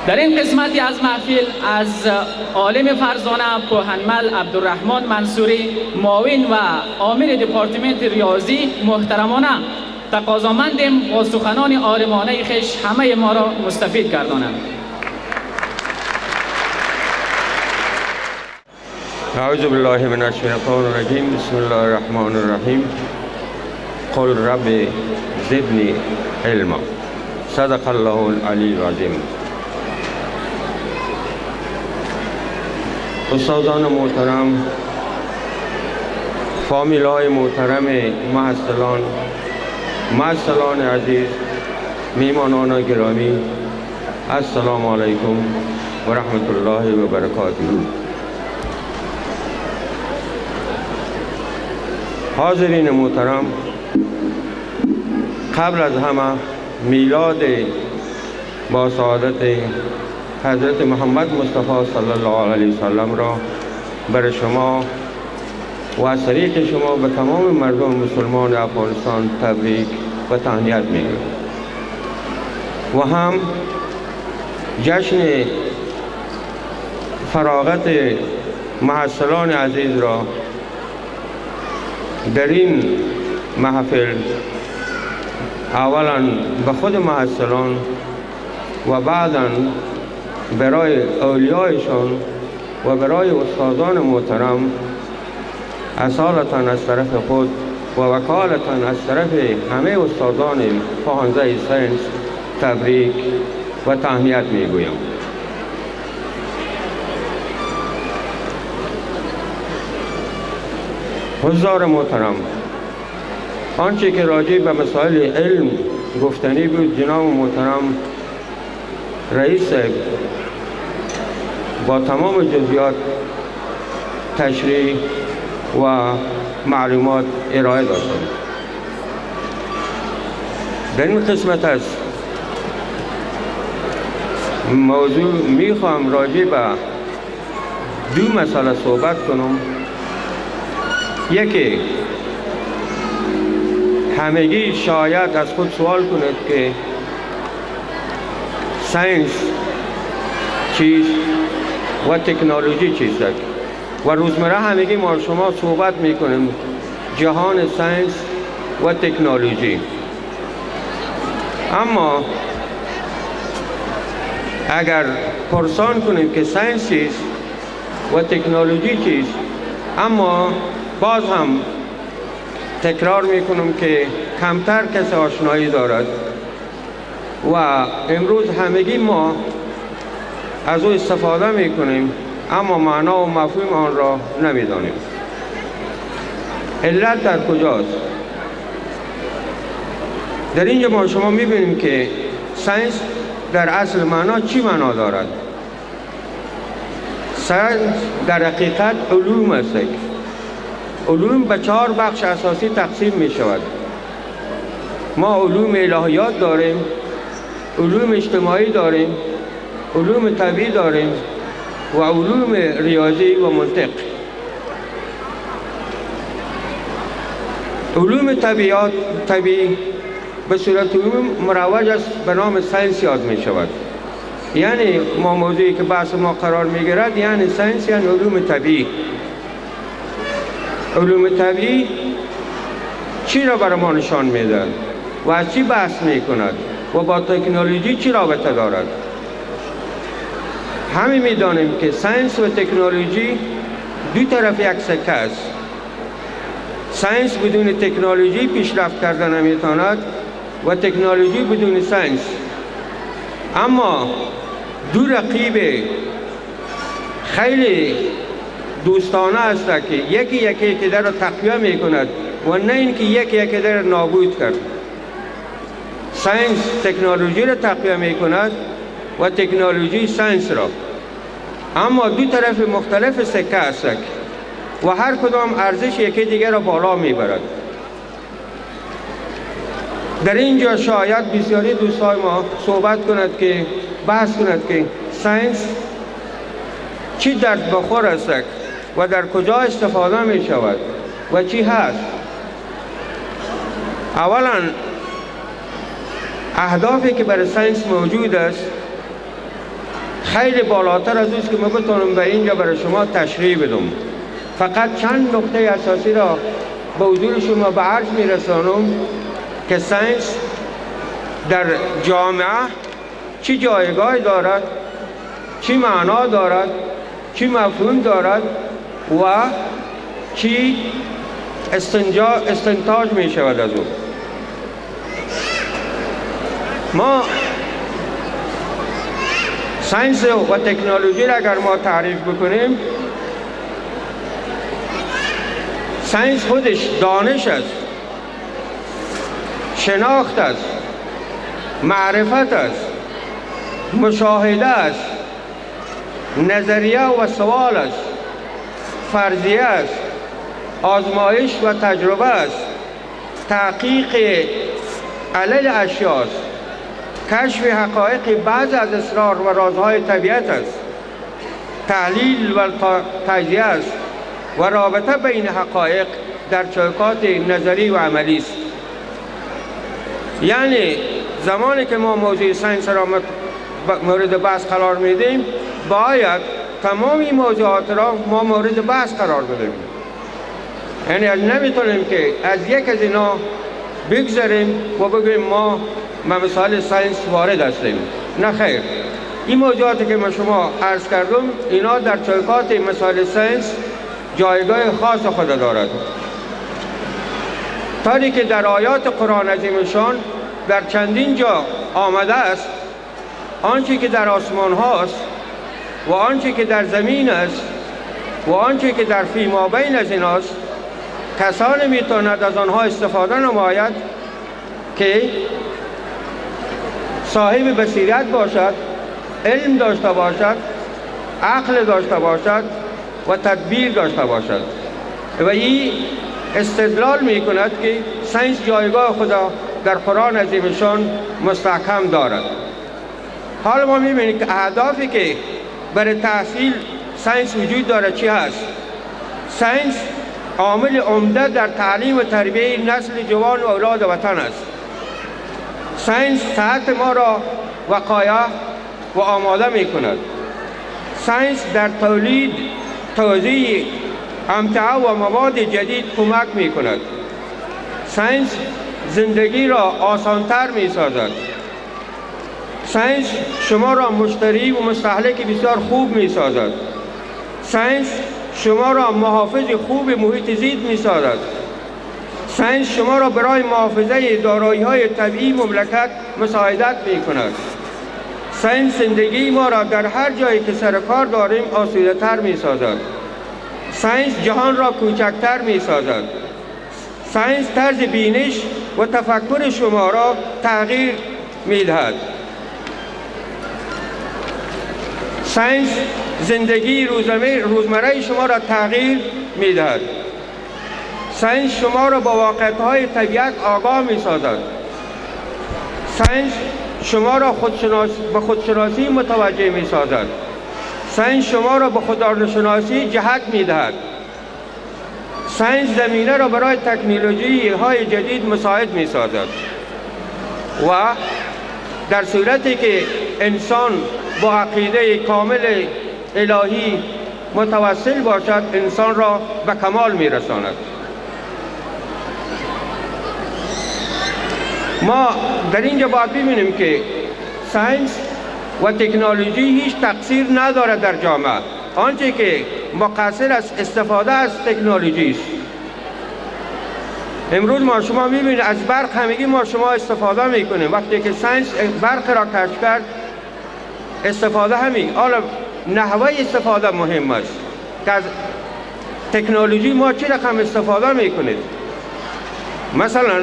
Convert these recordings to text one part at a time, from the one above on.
در این قسمتی از محفل از عالم فرزانه کهنمل عبدالرحمن منصوری معاون و عامل دپارتمنت ریاضی محترمانه تقاضامندیم با سخنان عالمانه خویش همه ما را مستفید گردانند. اعوذ بالله من الشیطان الرجیم. بسم الله الرحمن الرحیم. قل رب زدنی علما. صدق الله العلی العظیم. استادان محترم، فامیلای محترم محصلان عزیز، میمانان گرامی، السلام علیکم و رحمت الله و برکاته. حاضرین محترم، قبل از همه میلاد با سعادت حضرت محمد مصطفی صلی الله علیه وسلم را برای شما و از طریق شما به تمام مردم مسلمان افغانستان تبریک و تهنیت میگویم و هم جشن فراغت محصلان عزیز را در این محفل اولا به خود محصلان و بعدا برای اولیایشان و برای استادان محترم اصالتا از طرف خود و وکالتا از طرف همه استادان پاهنزه ساینس تبریک و تهنیت میگویم. حضار محترم، آنچه که راجع به مسائل علم گفتنی بود جناب محترم رئیس صاحب با تمام جزئیات تشریح و معلومات ارائه داشتند. در این قسمت از موضوع میخوام راجع به دو مسئله صحبت کنم. یکی، همگی شاید از خود سوال کنید که ساینس چیست و تکنولوژی چیست و روزمره همگی ما شما صحبت میکنیم جهان ساینس و تکنولوژی. اما اگر پرسان کنیم که ساینس چیست و تکنولوژی چیست، اما باز هم تکرار میکنم که کمتر کسی آشنایی دارد و امروز همگی ما از او استفاده میکنیم اما معنا و مفهوم آن را نمیدانیم. علت در کجاست؟ در اینجا ما شما میبینیم که ساینس در اصل معنا چی معنا دارد؟ ساینس در حقیقت علوم است. علوم به 4 بخش اساسی تقسیم می شود. ما علوم الهیات داریم، علوم اجتماعی داریم، علوم طبیعی داریم و علوم ریاضی و منطق. علوم طبیعی به صورت عموم مروج است به نام ساینس یاد می شود. یعنی ما موضوعی که بحث ما قرار می گیرد یعنی ساینس یعنی علوم طبیعی. علوم طبیعی چی را برای ما نشان میده و از چی بحث می کند و با تکنولوژی چی رابطه دارد؟ همه می دانیم که ساینس و تکنولوژی دو طرف یک سکه است. ساینس بدون تکنولوژی پیشرفت کردن نمیتواند و تکنولوژی بدون ساینس. اما دو رقیب خیلی دوستانه است که یکی که در را تقویه می کند و نه اینکه یکی در را نابود کرد. ساینس تکنولوژی را تقویه می کند و تکنولوژی ساینس را. اما دو طرف مختلف سکه است و هر کدام ارزش یکی دیگر را بالا می برد. در اینجا شاید بسیاری دوستان ما صحبت کند که بحث کند که ساینس چی درد بخور است و در کجا استفاده می شود و چی هست. اولا اهدافی که برای ساینس موجود است خیلی بالاتر از اوست که ما بتونم به اینجا برای شما تشریح بدم. فقط چند نکته اساسی را به حضور شما به عرض میرسانم که ساینس در جامعه چی جایگاه دارد، چی معنا دارد، چی مفهوم دارد و چی استنتاج می شود از او. ما ساینس و تکنولوژی را اگر ما تعریف بکنیم، ساینس خودش دانش است، شناخت است، معرفت است، مشاهده است، نظریه و سوال است، فرضیه است، آزمایش و تجربه است، تحقیق علل اشیاء است، کشف حقایق بعض از اسرار و رازهای طبیعت است، تحلیل و تجزیه است و رابطه بین حقایق در چوکات نظری و عملی است. یعنی زمانی که ما موضوع ساینس را مورد بحث قرار میدیم، باید تمام این موضوعات را ما مورد بحث قرار بدیم. یعنی نمیتونیم که از یک از اینا بگذاریم و بگوییم ما مثال ساینس وارد هستیم. نه خیر، این موضوعاتی که ما شما عرض کردم، اینا در چوکات مثال ساینس جایگاه خاص خود دارد. طوری که در آیات قرآن عظیمشان در چندین جا آمده است، آنچه که در آسمان هاست و آنچه که در زمین است و آنچه که در فیما بین از ایناست، کسانی میتواند از آنها استفاده نماید که صاحب بصیرت باشد، علم داشته باشد، عقل داشته باشد و تدبیر داشته باشد. و این استدلال می کند که ساینس جایگاه خدا در قرآن عظیمشان مستحکم دارد. حالا ما می بینیم که اهدافی که برای تحصیل ساینس وجود دارد چی هست؟ ساینس عامل عمده در تعلیم و تربیه نسل جوان و اولاد وطن است. ساینس صحت ما را وقایع و آماده می کند. ساینس در تولید، توزیع امتعه و مواد جدید کمک می کند. ساینس زندگی را آسانتر می سازد. ساینس شما را مشتری و مستهلک بسیار خوب می سازد. ساینس شما را محافظ خوب محیط زیست می سازد. ساینس شما را برای محافظه دارایی‌های طبیعی مملکت مساعدت می کند. ساینس زندگی ما را در هر جایی که سر کار داریم آسوده‌تر می سازد. ساینس جهان را کوچکتر می سازد. ساینس طرز بینش و تفکر شما را تغییر می دهد. ساینس زندگی روزمره شما را تغییر می دهد. ساینس شما را با واقعیت‌های طبیعت آگاه می سازد. ساینس شما را به خودشناسی متوجه می سازد. ساینس شما را به خودشناسی جهت می دهد. ساینس زمینه را برای تکنولوژی های جدید مساعد می سازد. و در صورتی که انسان با عقیده کامل الهی متوسل باشد، انسان را به کمال می رساند. ما در اینجا باید ببینیم که ساینس و تکنولوژی هیچ تقصیر ندارد در جامعه. آنچه که مقصر است استفاده از تکنولوژی است. امروز ما شما میبینید از برق همگی ما شما استفاده میکنیم. وقتی که ساینس برق را کشف کرد، استفاده همین. حالا نحوه استفاده مهم است که از تکنولوژی ما چه رقم استفاده میکنید. مثلا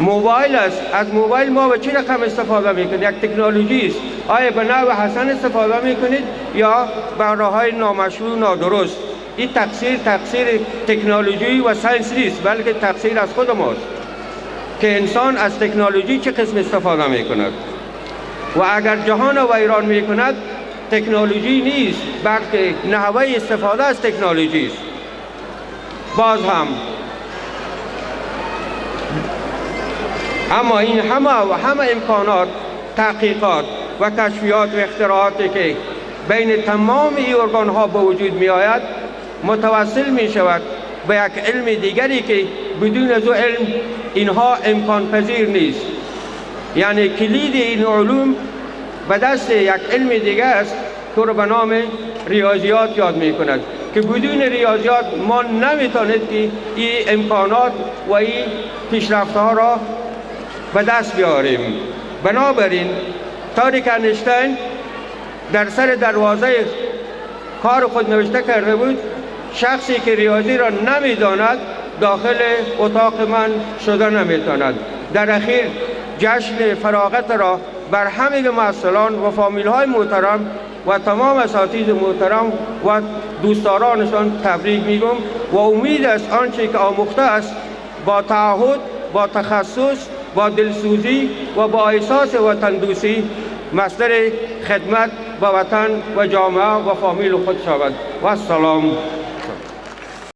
موبایل است، از موبایل ما به چه رقم استفاده میکنید؟ یک تکنولوژی است. آیا به نحو حسن استفاده میکنید یا به راههای نامشروع نادرست؟ این تقصیر تکنولوژی و ساینس نیست، بلکه تقصیر از خود ماست که انسان از تکنولوژی چه قسم استفاده میکند. و اگر جهان را ویران میکند تکنولوژی نیست، بلکه نحوه استفاده از تکنولوژی است. باز هم اما این همه امکانات، تحقیقات و کشفیات و اختراعاتی که بین تمام این ارگان ها به وجود می آید متوسل می شود به یک علم دیگری که بدون از او علم اینها امکان پذیر نیست. یعنی کلید این علوم به دست یک علم دیگر است که رو به نام ریاضیات یاد می کند که بدون ریاضیات ما نمیتونید که این امکانات و این پیشرفت ها را به دست بیاریم. بنابراین تاریک انیشتین در سر دروازه کار خود نوشته کرده بود شخصی که ریاضی را نمیداند داخل اتاق من شده نمیتواند. در اخیر جشن فراغت را بر همه محصلان و فامیل های محترم و تمام اساتید محترم و دوستدارانشان تبریک میگم و امید است آنچه که آموخته است با تعهد، با تخصص، با دلسوزی و با احساس وطندوستی مصدر خدمت به وطن و جامعه و فامیل خود شود. و السلام.